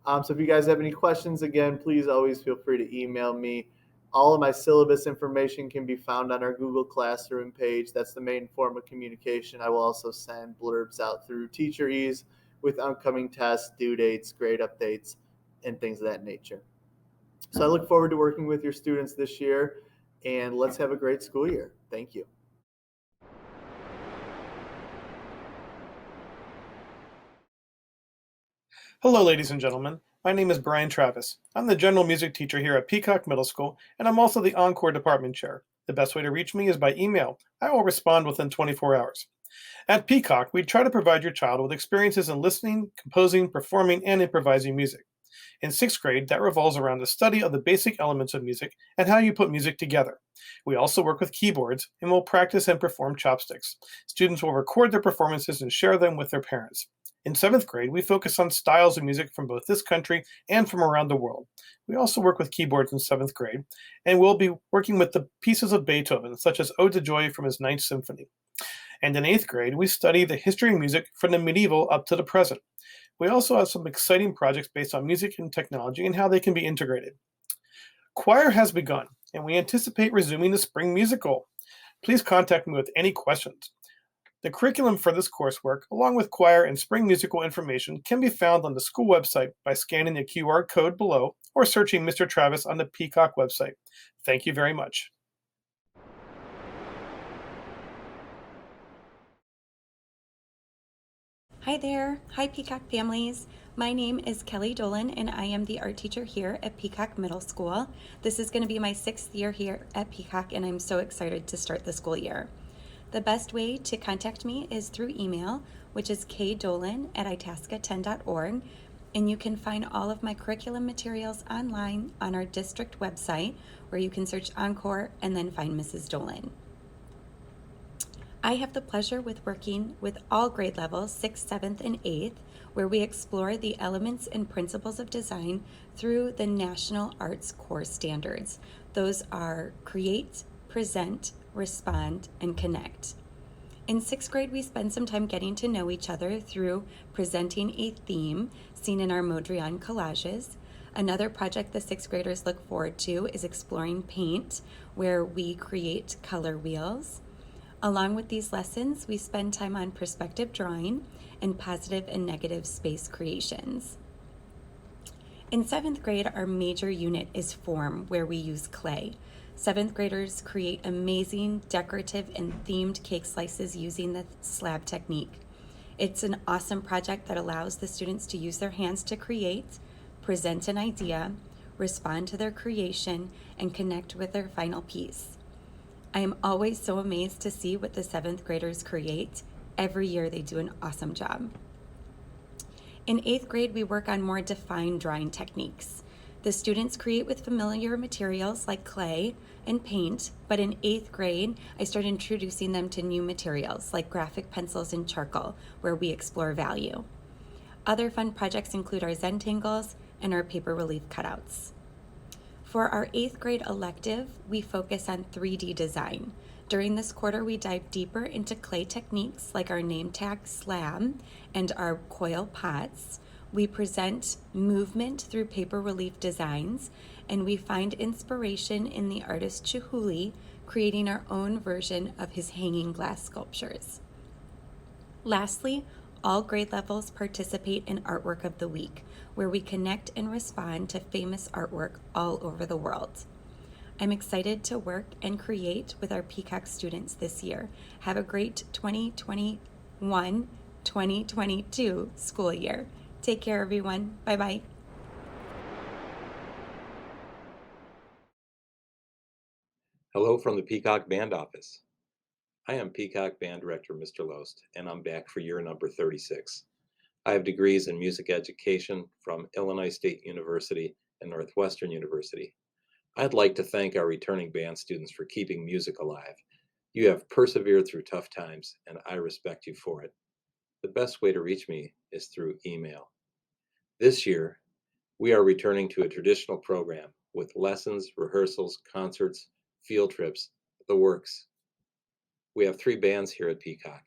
So if you guys have any questions, again, please always feel free to email me. All of my syllabus information can be found on our Google Classroom page. That's the main form of communication. I will also send blurbs out through Teacher Ease with upcoming tests, due dates, grade updates, and things of that nature. So I look forward to working with your students this year, and let's have a great school year. Thank you. Hello, ladies and gentlemen. My name is Brian Travis. I'm the general music teacher here at Peacock Middle School, and I'm also the Encore department chair. The best way to reach me is by email. I will respond within 24 hours. At Peacock, we try to provide your child with experiences in listening, composing, performing, and improvising music. In 6th grade, that revolves around the study of the basic elements of music and how you put music together. We also work with keyboards and will practice and perform chopsticks. Students will record their performances and share them with their parents. In 7th grade, we focus on styles of music from both this country and from around the world. We also work with keyboards in 7th grade, and we'll be working with the pieces of Beethoven, such as Ode to Joy from his 9th Symphony. And in 8th grade, we study the history of music from the medieval up to the present. We also have some exciting projects based on music and technology and how they can be integrated. Choir has begun, and we anticipate resuming the spring musical. Please contact me with any questions. The curriculum for this coursework, along with choir and spring musical information, can be found on the school website by scanning the QR code below or searching Mr. Travis on the Peacock website. Thank you very much. Hi there. Hi, Peacock families. My name is Kelly Dolan, and I am the art teacher here at Peacock Middle School. This is going to be my 6th year here at Peacock, and I'm so excited to start the school year. The best way to contact me is through email, which is kdolan@itasca10.org, and you can find all of my curriculum materials online on our district website, where you can search Encore and then find Mrs. Dolan. I have the pleasure with working with all grade levels, 6th, 7th, and 8th, where we explore the elements and principles of design through the National Arts Core Standards. Those are create, present, respond, and connect. In 6th grade, we spend some time getting to know each other through presenting a theme seen in our Modrian collages. Another project the 6th graders look forward to is exploring paint, where we create color wheels. Along with these lessons, we spend time on perspective drawing and positive and negative space creations. In 7th grade, our major unit is form, where we use clay. 7th graders create amazing decorative and themed cake slices using the slab technique. It's an awesome project that allows the students to use their hands to create, present an idea, respond to their creation, and connect with their final piece. I am always so amazed to see what the 7th graders create. Every year they do an awesome job. In 8th grade, we work on more defined drawing techniques. The students create with familiar materials like clay and paint, but in 8th grade, I started introducing them to new materials like graphic pencils and charcoal, where we explore value. Other fun projects include our Zentangles and our paper relief cutouts. For our 8th grade elective, we focus on 3D design. During this quarter, we dive deeper into clay techniques like our name tag slab and our coil pots. We present movement through paper relief designs, and we find inspiration in the artist Chihuly, creating our own version of his hanging glass sculptures. Lastly, all grade levels participate in Artwork of the Week, where we connect and respond to famous artwork all over the world. I'm excited to work and create with our Peacock students this year. Have a great 2021-2022 school year. Take care, everyone. Bye-bye. Hello from the Peacock Band Office. I am Peacock Band Director Mr. Loest, and I'm back for year number 36. I have degrees in music education from Illinois State University and Northwestern University. I'd like to thank our returning band students for keeping music alive. You have persevered through tough times, and I respect you for it. The best way to reach me is through email. This year, we are returning to a traditional program with lessons, rehearsals, concerts, field trips, the works. We have 3 bands here at Peacock.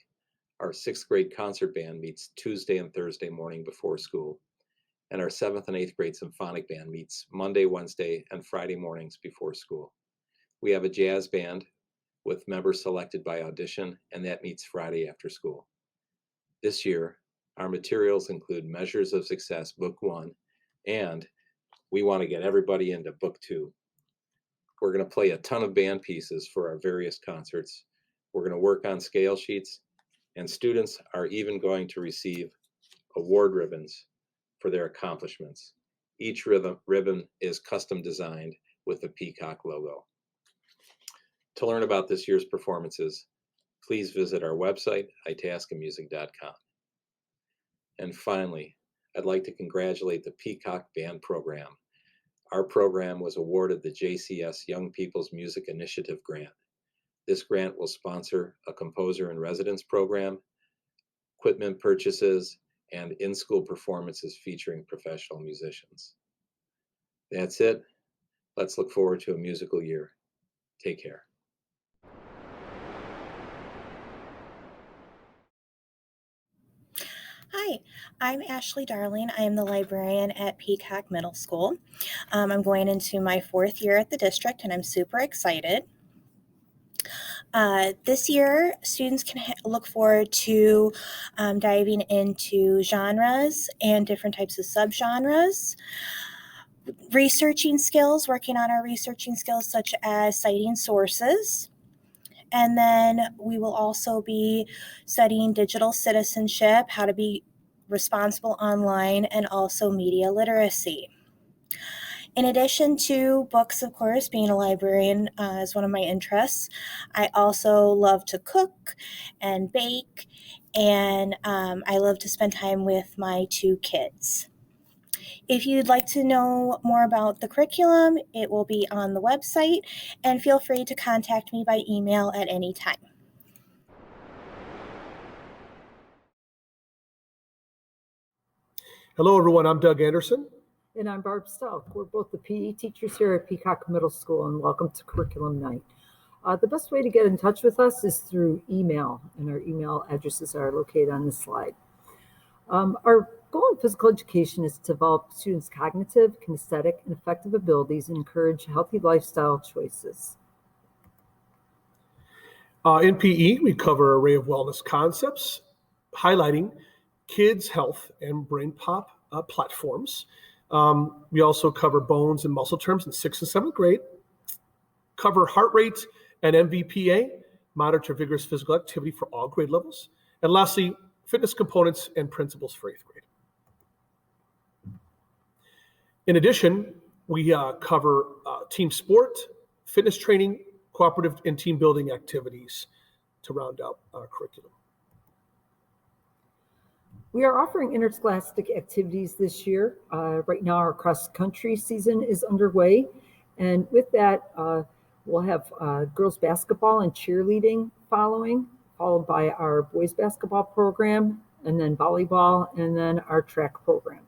Our 6th grade concert band meets Tuesday and Thursday morning before school, and our 7th and 8th grade symphonic band meets Monday, Wednesday, and Friday mornings before school. We have a jazz band with members selected by audition, and that meets Friday after school. This year, our materials include Measures of Success, Book 1, and we want to get everybody into Book 2. We're going to play a ton of band pieces for our various concerts. We're going to work on scale sheets, and students are even going to receive award ribbons for their accomplishments. Each ribbon is custom designed with the Peacock logo. To learn about this year's performances, please visit our website, itascamusic.com. And finally, I'd like to congratulate the Peacock Band Program. Our program was awarded the JCS Young People's Music Initiative Grant. This grant will sponsor a composer in residence program, equipment purchases, and in-school performances featuring professional musicians. That's it. Let's look forward to a musical year. Take care. Hi, I'm Ashley Darling. I am the librarian at Peacock Middle School. I'm going into my 4th year at the district, and I'm super excited. This year, students can look forward to diving into genres and different types of subgenres, researching skills, working on our researching skills such as citing sources. And then we will also be studying digital citizenship, how to be responsible online, and also media literacy. In addition to books, of course, being a librarian is one of my interests. I also love to cook and bake, and I love to spend time with my 2 kids. If you'd like to know more about the curriculum, it will be on the website, and feel free to contact me by email at any time. Hello, everyone. I'm Doug Anderson. And I'm Barb Stout. We're both the PE teachers here at Peacock Middle School, and welcome to Curriculum Night. The best way to get in touch with us is through email, and our email addresses are located on this slide. Our goal in physical education is to develop students' cognitive, kinesthetic, and affective abilities and encourage healthy lifestyle choices. In PE, we cover an array of wellness concepts, highlighting kids' health and brain pop platforms. We also cover bones and muscle terms in 6th and 7th grade, cover heart rate and MVPA, monitor vigorous physical activity for all grade levels, and lastly, fitness components and principles for 8th grade. In addition, we cover team sport, fitness training, cooperative and team building activities to round out our curriculum. We are offering interscholastic activities this year. Right now, our cross-country season is underway. And with that, we'll have girls basketball and cheerleading followed by our boys basketball program, and then volleyball, and then our track program.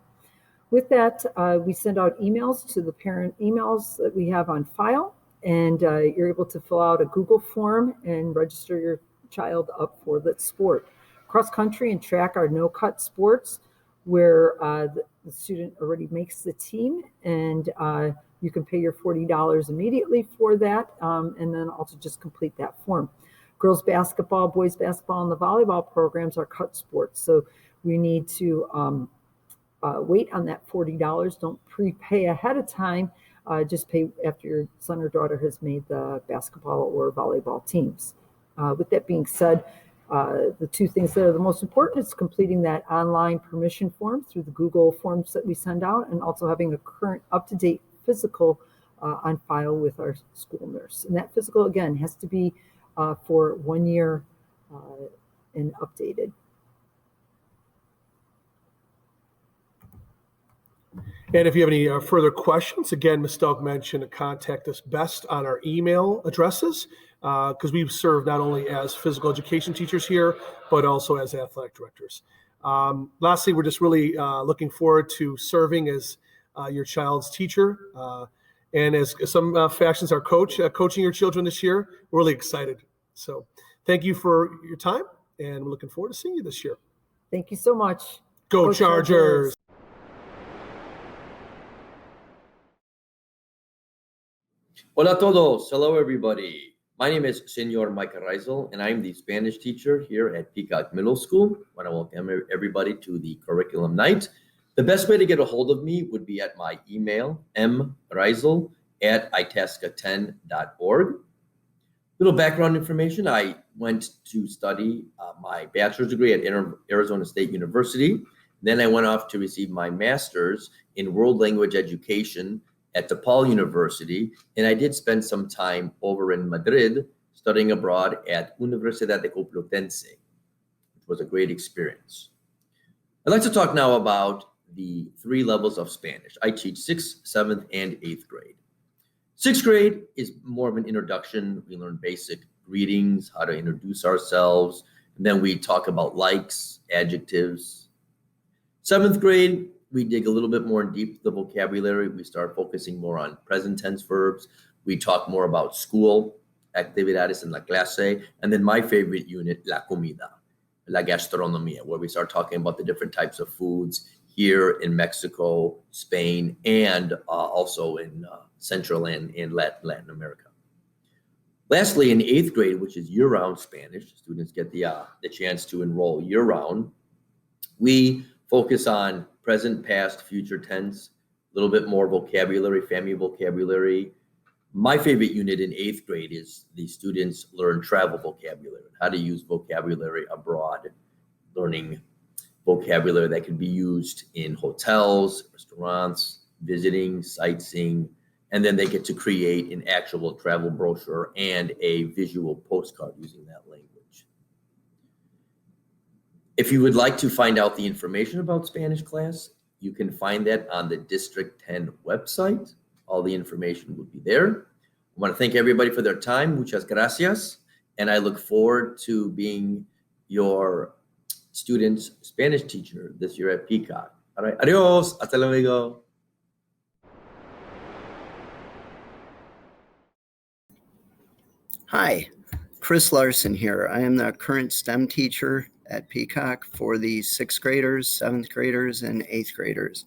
With that, we send out emails to the parent emails that we have on file, and you're able to fill out a Google form and register your child up for that sport. Cross country and track are no-cut sports where the student already makes the team, and you can pay your $40 immediately for that, and then also just complete that form. Girls basketball, boys basketball, and the volleyball programs are cut sports, so we need to wait on that $40. Don't prepay ahead of time. Just pay after your son or daughter has made the basketball or volleyball teams. With that being said, the 2 things that are the most important is completing that online permission form through the Google forms that we send out, and also having a current up-to-date physical on file with our school nurse. And that physical, again, has to be for 1 year and updated. And if you have any further questions, again, Ms. Stokes mentioned to contact us best on our email addresses, because we serve not only as physical education teachers here, but also as athletic directors. Lastly, we're just really looking forward to serving as your child's teacher. And as some fashions are coaching your children this year, we're really excited. So thank you for your time, and we're looking forward to seeing you this year. Thank you so much. Go Chargers! Hola a todos. Hello, everybody. My name is Senor Mike Reisel, and I'm the Spanish teacher here at Peacock Middle School. I want to welcome everybody to the curriculum night. The best way to get a hold of me would be at my email, mreisel@itasca10.org. Little background information. I went to study my bachelor's degree at Arizona State University. Then I went off to receive my master's in world language education at DePaul University, and I did spend some time over in Madrid studying abroad at Universidad de Complutense, which was a great experience. I'd like to talk now about the 3 levels of Spanish. I teach 6th, 7th, and 8th grade. 6th grade is more of an introduction. We learn basic greetings, how to introduce ourselves, and then we talk about likes, adjectives. 7th grade, we dig a little bit more in deep the vocabulary. We start focusing more on present tense verbs. We talk more about school, actividades en la clase, and then my favorite unit, la comida, la gastronomía, where we start talking about the different types of foods here in Mexico, Spain, and also in Central and in Latin America. Lastly, in 8th grade, which is year-round Spanish, students get the chance to enroll year-round. We focus on present, past, future tense, a little bit more vocabulary, family vocabulary. My favorite unit in 8th grade is the students learn travel vocabulary, how to use vocabulary abroad, learning vocabulary that can be used in hotels, restaurants, visiting, sightseeing, and then they get to create an actual travel brochure and a visual postcard using that language. If you would like to find out the information about Spanish class, you can find that on the District 10 website. All the information will be there. I want to thank everybody for their time. Muchas gracias. And I look forward to being your student's Spanish teacher this year at Peacock. All right. Adios. Hasta luego. Hi, Chris Larson here. I am the current STEM teacher at Peacock for the 6th graders, 7th graders, and 8th graders.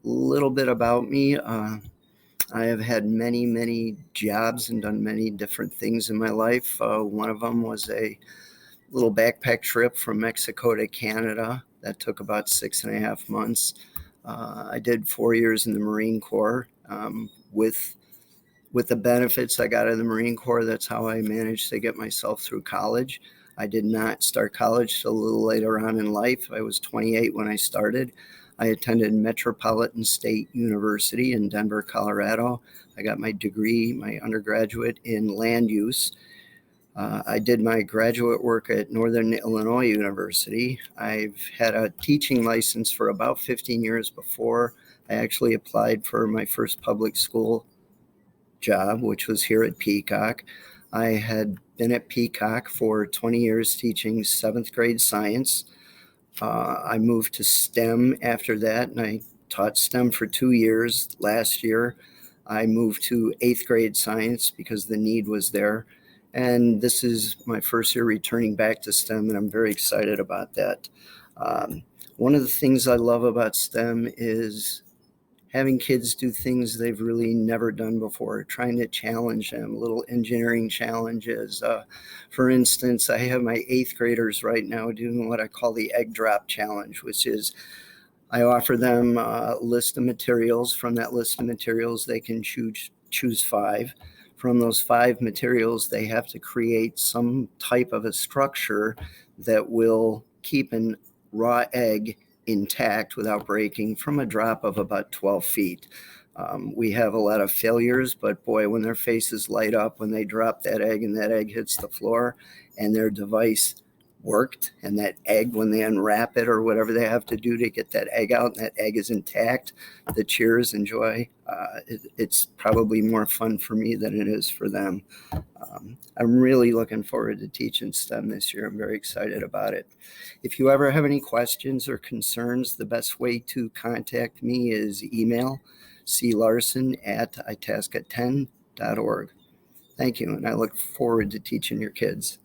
A little bit about me. I have had many jobs and done many different things in my life. One of them was a little backpack trip from Mexico to Canada that took about 6.5 months. I did 4 years in the Marine Corps. With the benefits I got out of the Marine Corps, that's how I managed to get myself through college. I did not start college till a little later on in life. I was 28 when I started. I attended Metropolitan State University in Denver, Colorado. I got my degree, my undergraduate in land use. I did my graduate work at Northern Illinois University. I've had a teaching license for about 15 years before I actually applied for my first public school job, which was here at Peacock. I had been at Peacock for 20 years teaching 7th grade science. I moved to STEM after that, and I taught STEM for 2 years. Last year, I moved to 8th grade science because the need was there. And this is my first year returning back to STEM, and I'm very excited about that. One of the things I love about STEM is having kids do things they've really never done before, trying to challenge them, little engineering challenges. For instance, I have my 8th graders right now doing what I call the egg drop challenge, which is I offer them a list of materials. From that list of materials, they can choose 5. From those 5 materials, they have to create some type of a structure that will keep a raw egg intact without breaking from a drop of about 12 feet. We have a lot of failures, but boy, when their faces light up when they drop that egg and that egg hits the floor and their device worked, and that egg, when they unwrap it or whatever they have to do to get that egg out and that egg is intact, the cheers and joy, it's probably more fun for me than it is for them. I'm really looking forward to teaching STEM this year. I'm very excited about it. If you ever have any questions or concerns, the best way to contact me is email clarson@itasca10.org. Thank you, and I look forward to teaching your kids.